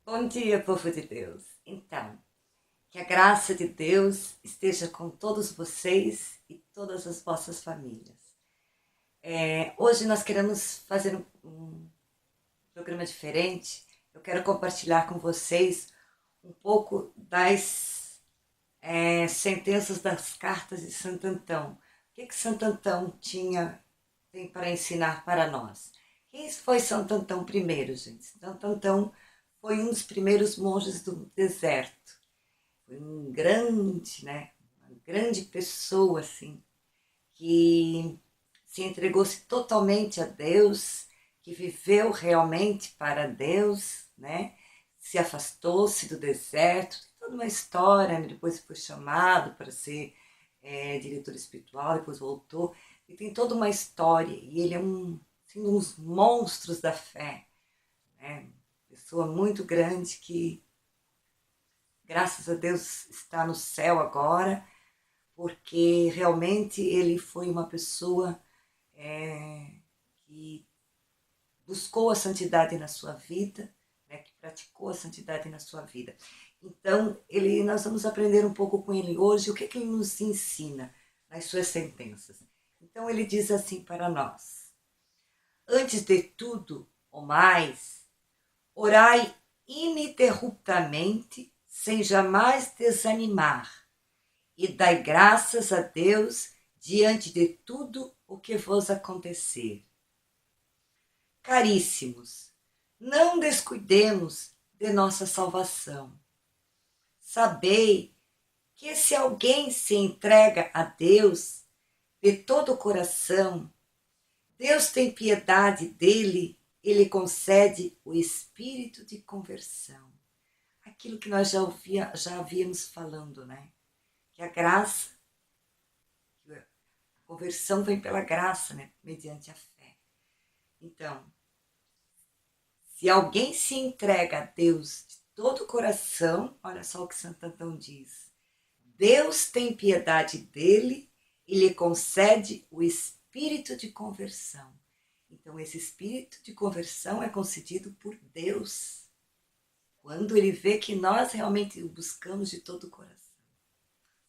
Bom dia, povo de Deus. Então, que a graça de Deus esteja com todos vocês e todas as vossas famílias. Hoje nós queremos fazer um programa diferente. Eu quero compartilhar com vocês um pouco das sentenças das cartas de Santo Antão. O que Santo Antão tem para ensinar para nós? Quem foi Santo Antão primeiro, gente? Santo Antão foi um dos primeiros monges do deserto. Foi um grande, né? Uma grande pessoa, assim, que se entregou-se totalmente a Deus, que viveu realmente para Deus, né? Se afastou-se do deserto, tem toda uma história, né? Depois foi chamado para ser diretor espiritual, depois voltou, e tem toda uma história, e ele é assim, um dos monstros da fé, né? Pessoa muito grande que, graças a Deus, está no céu agora, porque realmente ele foi uma pessoa que buscou a santidade na sua vida, né, que praticou a santidade na sua vida. Então, nós vamos aprender um pouco com ele hoje o que ele nos ensina nas suas sentenças. Então, ele diz assim para nós: antes de tudo, ou mais, orai ininterruptamente, sem jamais desanimar, e dai graças a Deus diante de tudo o que vos acontecer. Caríssimos, não descuidemos de nossa salvação. Sabei que se alguém se entrega a Deus de todo o coração, Deus tem piedade dele e lhe concede o espírito de conversão. Aquilo que nós já havíamos falando, né? Que a graça, que a conversão vem pela graça, né? Mediante a fé. Então, se alguém se entrega a Deus de todo o coração, olha só o que Santo Antão diz: Deus tem piedade dele e lhe concede o espírito de conversão. Então, esse espírito de conversão é concedido por Deus, quando ele vê que nós realmente o buscamos de todo o coração.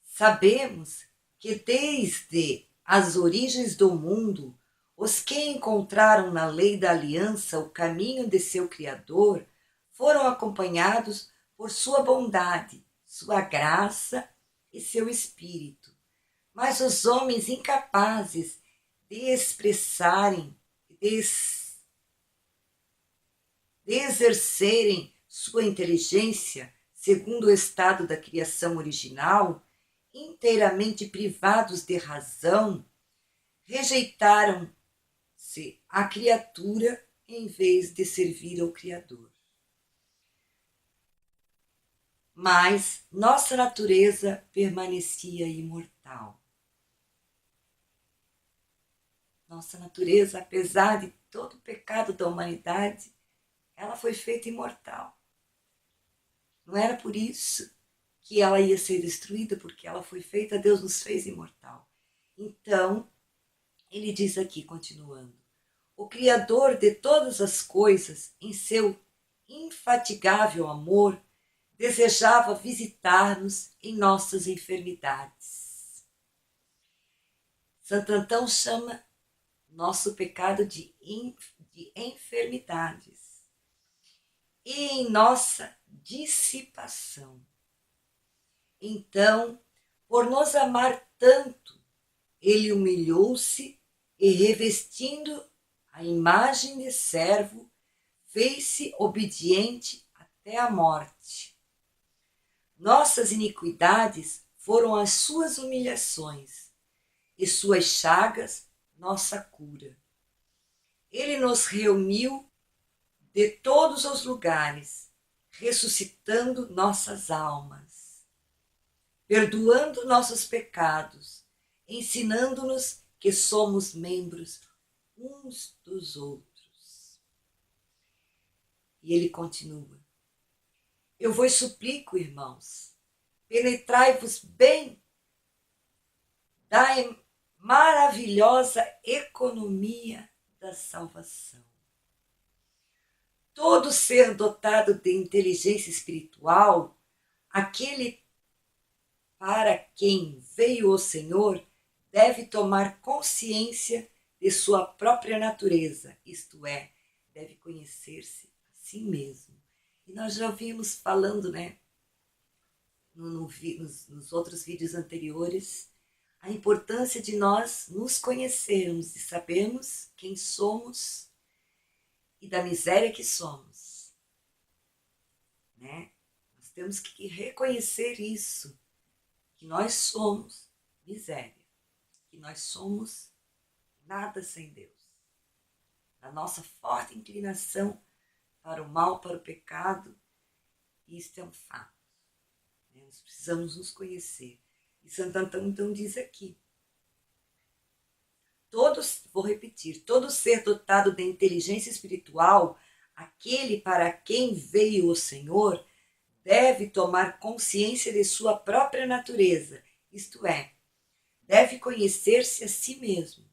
Sabemos que desde as origens do mundo, os que encontraram na lei da aliança o caminho de seu Criador foram acompanhados por sua bondade, sua graça e seu espírito. Mas os homens incapazes de expressarem, de exercerem sua inteligência segundo o estado da criação original, inteiramente privados de razão, rejeitaram-se a criatura em vez de servir ao Criador. Mas nossa natureza permanecia imortal. Nossa natureza, apesar de todo o pecado da humanidade, ela foi feita imortal. Não era por isso que ela ia ser destruída, porque ela foi feita, Deus nos fez imortal. Então, ele diz aqui, continuando: o Criador de todas as coisas, em seu infatigável amor, desejava visitar-nos em nossas enfermidades. Santo Antão chama nosso pecado de enfermidades e em nossa dissipação. Então, por nos amar tanto, ele humilhou-se e, revestindo a imagem de servo, fez-se obediente até a morte. Nossas iniquidades foram as suas humilhações, e suas chagas nossa cura. Ele nos reuniu de todos os lugares, ressuscitando nossas almas, perdoando nossos pecados, ensinando-nos que somos membros uns dos outros. E ele continua: eu vos suplico, irmãos, penetrai-vos bem da maravilhosa economia da salvação. todo ser dotado de inteligência espiritual, aquele para quem veio o Senhor, deve tomar consciência de sua própria natureza, isto é, deve conhecer-se a si mesmo. E nós já vimos falando, né, nos outros vídeos anteriores, a importância de nós nos conhecermos e sabermos quem somos e da miséria que somos, né? Nós temos que reconhecer isso, que nós somos miséria, que nós somos nada sem Deus. A nossa forte inclinação para o mal, para o pecado, isso é um fato. Nós precisamos nos conhecer. E Santo Antão então diz aqui, vou repetir, todo ser dotado de inteligência espiritual, aquele para quem veio o Senhor, deve tomar consciência de sua própria natureza, isto é, deve conhecer-se a si mesmo.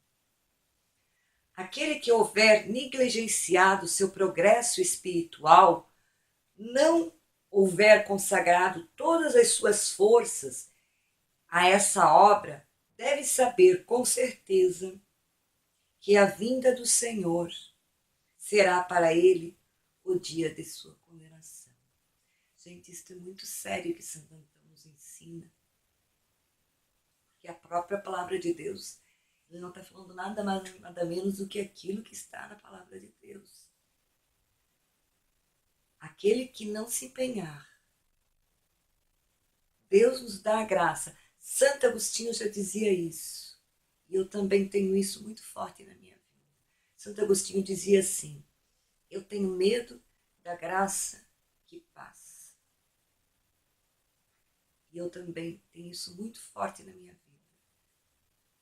Aquele que houver negligenciado seu progresso espiritual, não houver consagrado todas as suas forças a essa obra, deve saber com certeza que a vinda do Senhor será para ele o dia de sua condenação. Gente, isso é muito sério que Santo Antão nos ensina. Porque a própria palavra de Deus, ele não está falando nada mais, nada menos do que aquilo que está na palavra de Deus. Aquele que não se empenhar, Deus nos dá a graça. Santo Agostinho já dizia isso. E eu também tenho isso muito forte na minha vida. Santo Agostinho dizia assim, eu tenho medo da graça que passa. E eu também tenho isso muito forte na minha vida.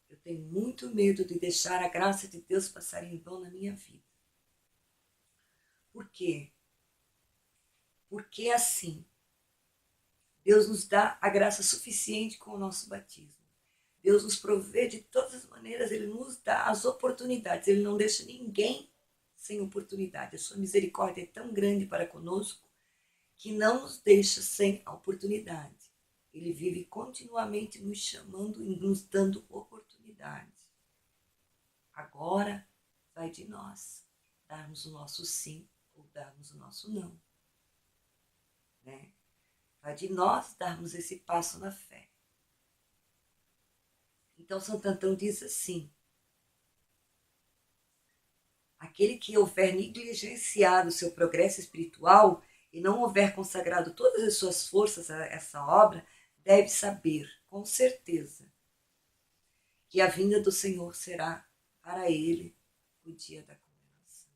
Eu tenho muito medo de deixar a graça de Deus passar em vão na minha vida. Por quê? Porque assim, Deus nos dá a graça suficiente com o nosso batismo. Deus nos provê de todas as maneiras, Ele nos dá as oportunidades. Ele não deixa ninguém sem oportunidade. A sua misericórdia é tão grande para conosco que não nos deixa sem a oportunidade. Ele vive continuamente nos chamando e nos dando oportunidade. Agora vai de nós darmos o nosso sim ou darmos o nosso não. Né? Vai de nós darmos esse passo na fé. Então, Santo Antão diz assim, aquele que houver negligenciado o seu progresso espiritual e não houver consagrado todas as suas forças a essa obra, deve saber, com certeza, que a vinda do Senhor será para ele o dia da condenação.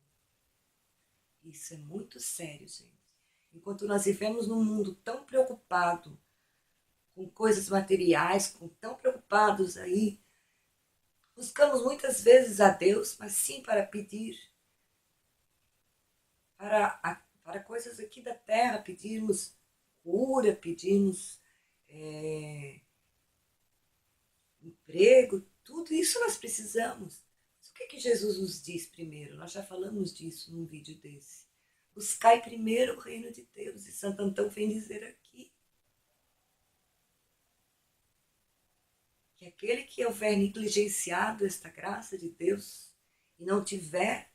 Isso é muito sério, gente. Enquanto nós vivemos num mundo tão preocupado com coisas materiais, tão preocupados aí, buscamos muitas vezes a Deus, mas sim para pedir, para coisas aqui da terra, pedimos cura, pedimos emprego, tudo isso nós precisamos. Mas o que Jesus nos diz primeiro? Nós já falamos disso num vídeo desse. Buscai primeiro o reino de Deus. E Santo Antão vem dizer aqui que aquele que houver negligenciado esta graça de Deus e não tiver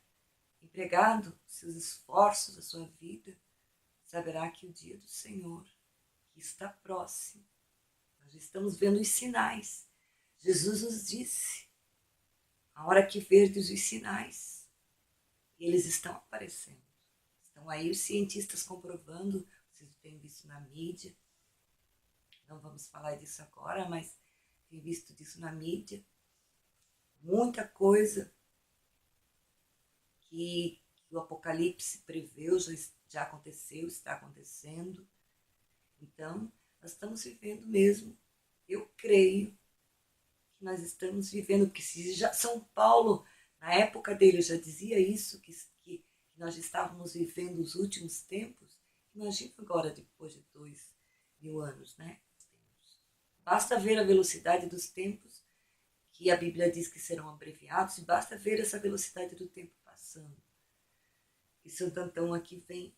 empregado seus esforços, a sua vida, saberá que o dia do Senhor que está próximo. Nós estamos vendo os sinais. Jesus nos disse, a hora que verdes os sinais, eles estão aparecendo. Estão aí os cientistas comprovando, vocês têm visto na mídia, não vamos falar disso agora, mas tem visto disso na mídia, muita coisa que o Apocalipse preveu, já aconteceu, está acontecendo. Então, nós estamos vivendo mesmo, eu creio que nós estamos vivendo, porque se já São Paulo, na época dele, já dizia isso, que nós estávamos vivendo os últimos tempos, imagina agora, depois de 2000 anos, né? Basta ver a velocidade dos tempos, que a Bíblia diz que serão abreviados, e basta ver essa velocidade do tempo passando. E Santo Antão aqui vem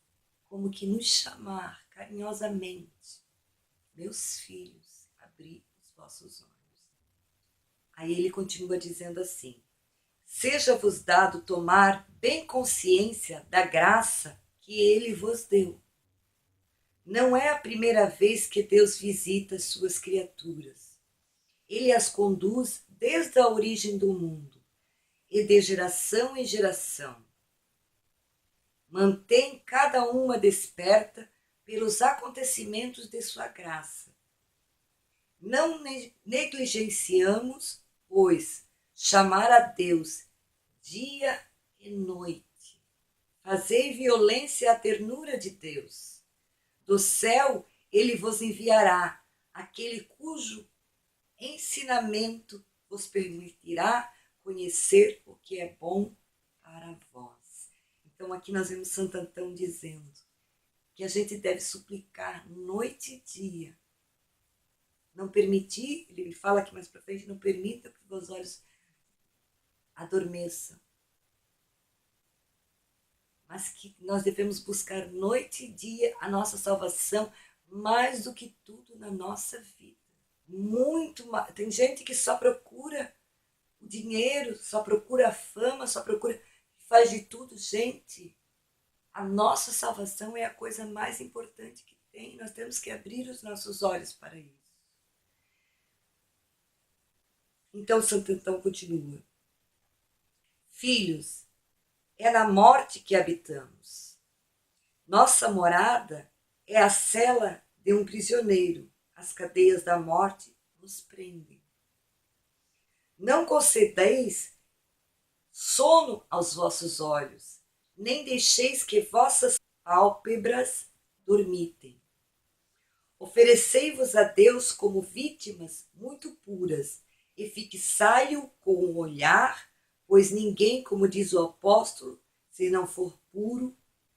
como que nos chamar carinhosamente: meus filhos, abri os vossos olhos. Aí ele continua dizendo assim: seja-vos dado tomar bem consciência da graça que ele vos deu. Não é a primeira vez que Deus visita as suas criaturas. Ele as conduz desde a origem do mundo e de geração em geração. Mantém cada uma desperta pelos acontecimentos de sua graça. Não negligenciamos, pois, chamar a Deus dia e noite. Fazei violência à ternura de Deus. Do céu ele vos enviará aquele cujo ensinamento vos permitirá conhecer o que é bom para vós. Então aqui nós vemos Santo Antão dizendo que a gente deve suplicar noite e dia. Não permitir, ele fala aqui mais para frente, não permita que os olhos adormeçam. Mas que nós devemos buscar noite e dia a nossa salvação mais do que tudo na nossa vida. Muito mais. Tem gente que só procura o dinheiro, só procura a fama, só procura, faz de tudo. Gente, a nossa salvação é a coisa mais importante que tem. Nós temos que abrir os nossos olhos para isso. Então Santo Antão continua: filhos, é na morte que habitamos. Nossa morada é a cela de um prisioneiro. As cadeias da morte nos prendem. Não concedeis sono aos vossos olhos, nem deixeis que vossas pálpebras dormitem. Oferecei-vos a Deus como vítimas muito puras, e fixai-o com o olhar, pois ninguém, como diz o apóstolo, se não for puro,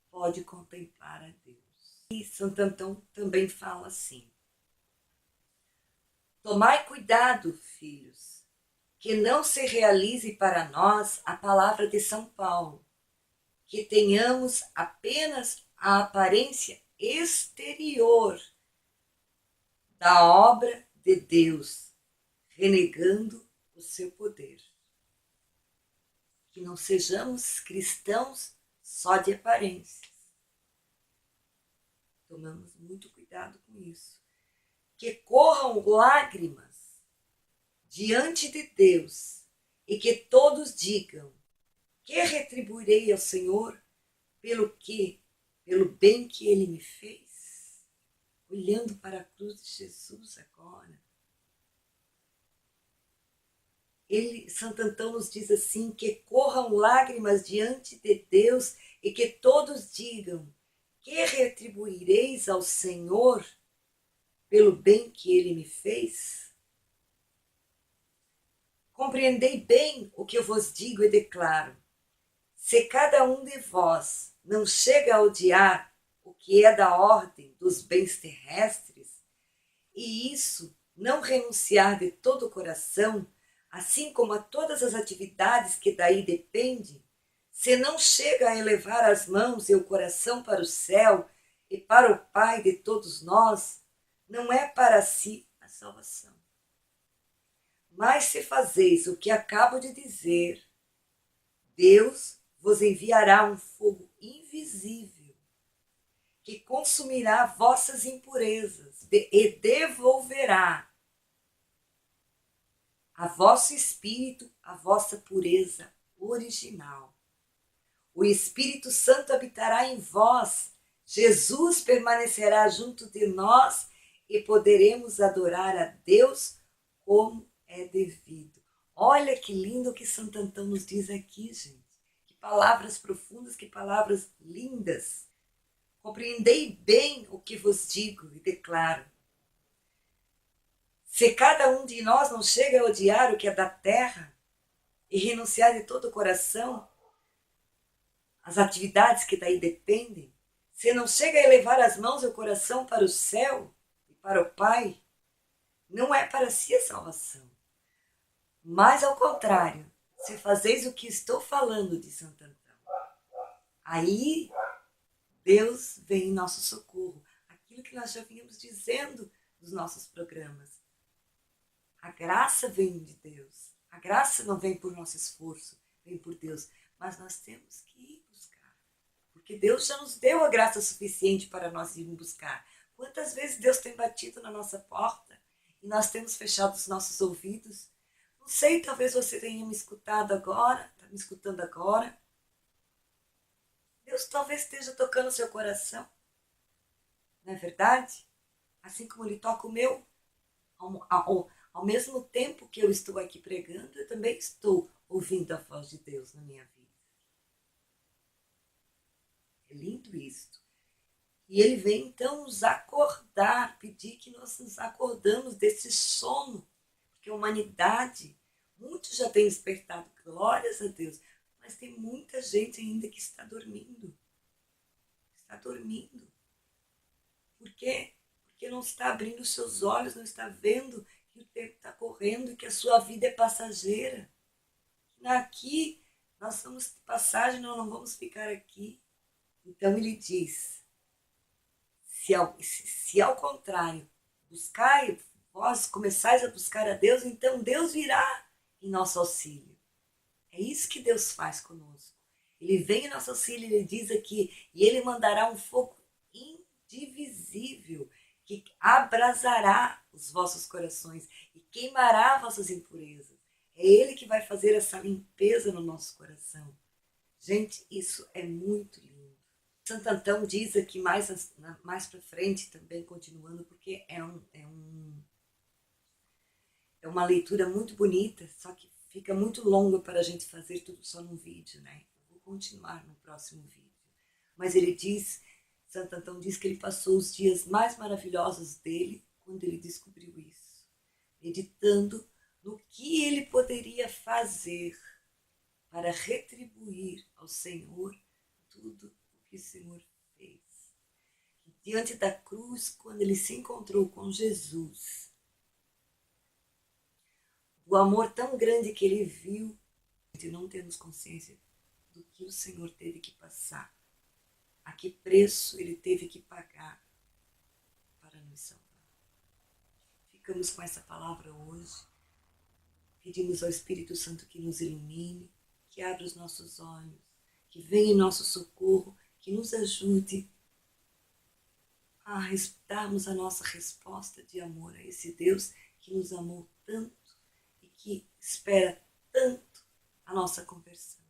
pode contemplar a Deus. E Santo Antão também fala assim: tomai cuidado, filhos, que não se realize para nós a palavra de São Paulo, que tenhamos apenas a aparência exterior da obra de Deus, renegando o seu poder. Que não sejamos cristãos só de aparências. Tomamos muito cuidado com isso. Que corram lágrimas diante de Deus e que todos digam: que retribuirei ao Senhor pelo bem que Ele me fez? Olhando para a cruz de Jesus agora. Santo Antão nos diz assim: que corram lágrimas diante de Deus e que todos digam: que retribuireis ao Senhor pelo bem que Ele me fez? Compreendei bem o que eu vos digo e declaro. Se cada um de vós não chega a odiar o que é da ordem dos bens terrestres, e isso não renunciar de todo o coração, assim como a todas as atividades que daí dependem, se não chega a elevar as mãos e o coração para o céu e para o Pai de todos nós, não é para si a salvação. Mas se fazeis o que acabo de dizer, Deus vos enviará um fogo invisível que consumirá vossas impurezas e devolverá a vosso espírito a vossa pureza original. O Espírito Santo habitará em vós, Jesus permanecerá junto de nós e poderemos adorar a Deus como é devido. Olha que lindo o que Santo Antão nos diz aqui, gente. Que palavras profundas, que palavras lindas. Compreendei bem o que vos digo e declaro. Se cada um de nós não chega a odiar o que é da terra e renunciar de todo o coração às atividades que daí dependem, se não chega a elevar as mãos e o coração para o céu e para o Pai, não é para si a salvação. Mas, ao contrário, se fazeis o que estou falando de Santo Antão, Aí Deus vem em nosso socorro. Aquilo que nós já vínhamos dizendo nos nossos programas. A graça vem de Deus. A graça não vem por nosso esforço, vem por Deus. Mas nós temos que ir buscar. Porque Deus já nos deu a graça suficiente para nós irmos buscar. Quantas vezes Deus tem batido na nossa porta e nós temos fechado os nossos ouvidos? Não sei, talvez você tenha me escutado agora, está me escutando agora. Deus talvez esteja tocando o seu coração. Não é verdade? Assim como Ele toca o meu. Ao mesmo tempo que eu estou aqui pregando, eu também estou ouvindo a voz de Deus na minha vida. É lindo isto. E Ele vem então nos acordar, pedir que nós nos acordamos desse sono. Porque a humanidade, muitos já têm despertado, glórias a Deus, mas tem muita gente ainda que está dormindo. Está dormindo. Por quê? Porque não está abrindo os seus olhos, não está vendo que o tempo está correndo e que a sua vida é passageira. Aqui nós somos de passagem, nós não vamos ficar aqui. Então ele diz, se ao contrário, buscai, vós começais a buscar a Deus, então Deus virá em nosso auxílio. É isso que Deus faz conosco. Ele vem em nosso auxílio, ele diz aqui, e ele mandará um fogo indivisível que abrasará os vossos corações e queimará vossas impurezas. É Ele que vai fazer essa limpeza no nosso coração. Gente, isso é muito lindo. Santo Antão diz aqui mais para frente também, continuando, porque é uma leitura muito bonita, só que fica muito longa para a gente fazer tudo só num vídeo, né? Eu vou continuar no próximo vídeo. Mas ele diz, Santo Antão diz que ele passou os dias mais maravilhosos dele quando ele descobriu isso, meditando no que ele poderia fazer para retribuir ao Senhor tudo o que o Senhor fez. E diante da cruz, quando ele se encontrou com Jesus, o amor tão grande que ele viu, de não termos consciência do que o Senhor teve que passar, a que preço ele teve que pagar para nos salvar. Ficamos com essa palavra hoje. Pedimos ao Espírito Santo que nos ilumine, que abra os nossos olhos, que venha em nosso socorro, que nos ajude a darmos a nossa resposta de amor a esse Deus que nos amou tanto e que espera tanto a nossa conversão.